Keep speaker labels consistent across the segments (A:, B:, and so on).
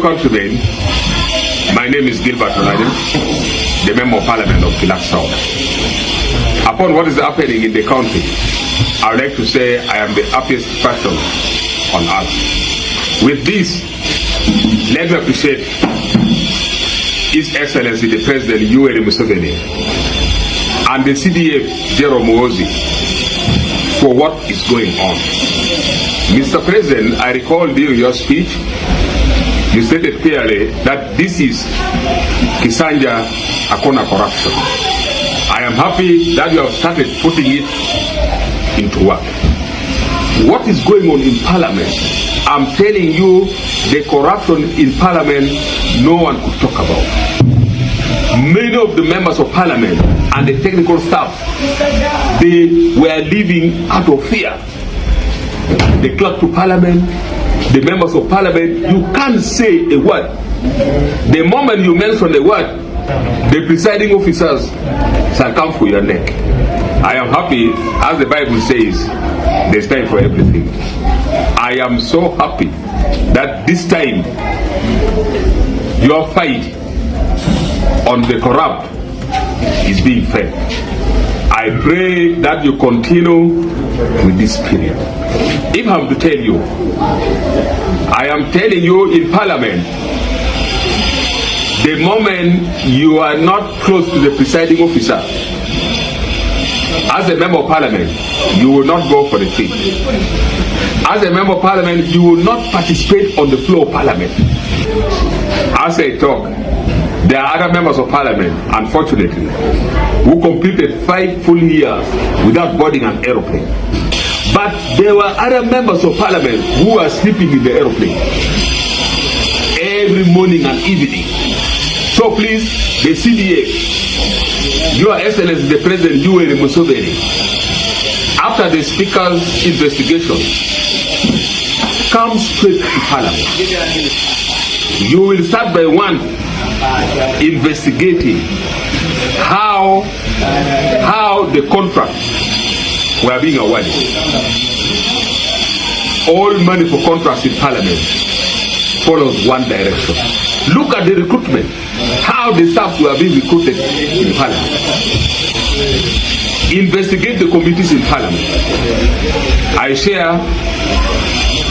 A: countrymen, my name is Gilbert Olanya, the Member of Parliament of Kilat South. Upon what is happening in the country, I would like to say I am the happiest person on earth. With this, let me appreciate His Excellency the President Museveni and the CDF Muhoozi for what is going on. Mr. President, I recall during your speech, you stated clearly that this is Kisanja Akona corruption. I am happy that you have started putting it into work. What is going on in Parliament? I'm telling you, the corruption in Parliament, no one could talk about. Many of the members of Parliament and the technical staff, they were living out of fear. The clerk to Parliament, the members of Parliament, you can't say a word. The moment you mention a word, the presiding officers shall come for your neck. I am happy, as the Bible says, there's time for everything. I am so happy that this time your fight on the corrupt is being fed. I pray that you continue with this spirit. If I'm to tell you, I am telling you in Parliament, the moment you are not close to the presiding officer, as a member of Parliament, you will not go for the seat. As a member of Parliament, you will not participate on the floor of Parliament. As I talk, there are other members of Parliament, unfortunately, who completed 5 full years without boarding an aeroplane. But there were other members of Parliament who are sleeping in the aeroplane every morning and evening. So please, the CDF, Your Excellency the President Museveni, after the Speaker's investigation, come straight to Parliament. You will start by one, investigating how the contracts were being awarded. All money for contracts in Parliament follows one direction. Look at the recruitment, how the staff were being recruited in Parliament. Investigate the committees in Parliament. I share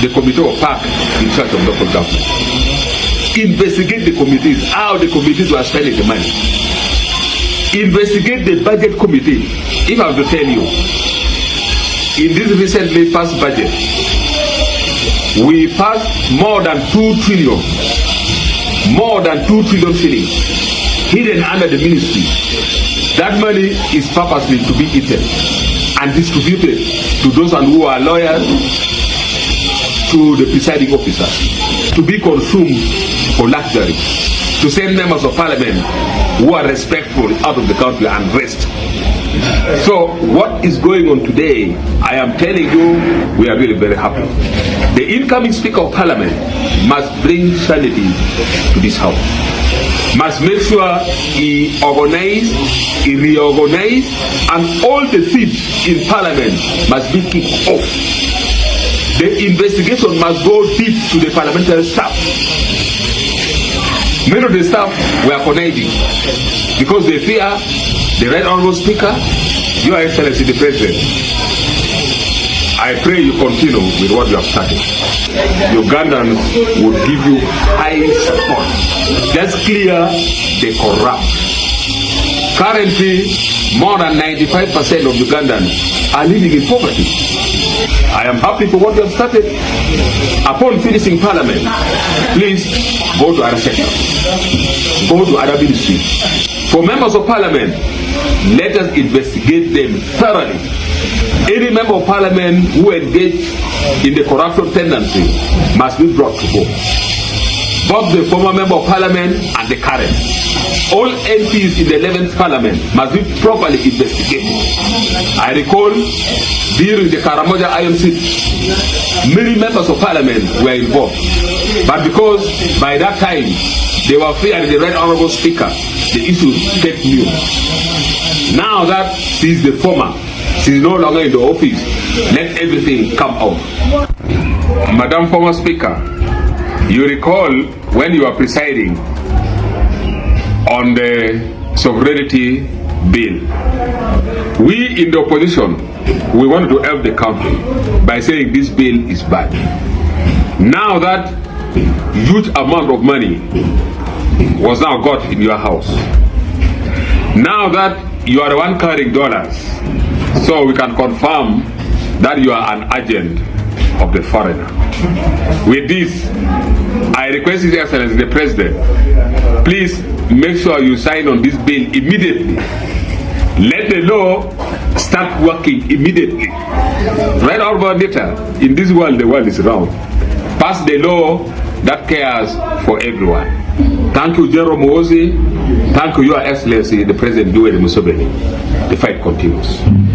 A: the committee of PAC in charge of local government. Investigate the committees, how the committees were spending the money. Investigate the budget committee. If I have to tell you, in this recently passed budget, we passed more than 2 trillion shillings hidden under the ministry. That money is purposely to be eaten and distributed to those who are loyal to the presiding officers, to be consumed for luxury, to send members of Parliament who are respectful out of the country and rest. So what is going on today, I am telling you, we are really very happy. The incoming Speaker of Parliament must bring sanity to this House. Must make sure he organize, he reorganize, and all the seats in Parliament must be kicked off. The investigation must go deep to the parliamentary staff. Many of the staff were conniving because they fear the Right Honourable Speaker, Your Excellency the President. I pray you continue with what you have started. Ugandans will give you high support. Just clear the corrupt. Currently, more than 95% of Ugandans are living in poverty. I am happy for what you have started. Upon finishing Parliament, please go to other sectors. Go to other ministries. For members of Parliament, let us investigate them thoroughly. Any member of Parliament who engaged in the corruption tendency must be brought to book. Both the former member of Parliament and the current. All MPs in the 11th Parliament must be properly investigated. I recall during the Karamoja IMC, many members of Parliament were involved. But because by that time they were fearing the Right Honourable Speaker, the issue kept new. Now that she is the former, she is no longer in the office, let everything come out. Madam Former Speaker, You recall when you were presiding on the sovereignty bill, we in the opposition, we wanted to help the country by saying this bill is bad. Now that huge amount of money was now got in your house, now that you are the one carrying dollars, so we can confirm that you are an agent of the foreigner. With this, I request His Excellency the President, please make sure you sign on this bill immediately. Let the law start working immediately. Right, Honorable Anita, in this world, the world is round. Pass the law that cares for everyone. Thank you, General Muhoozi. Thank you, Your Excellency, the President Museveni. The fight continues.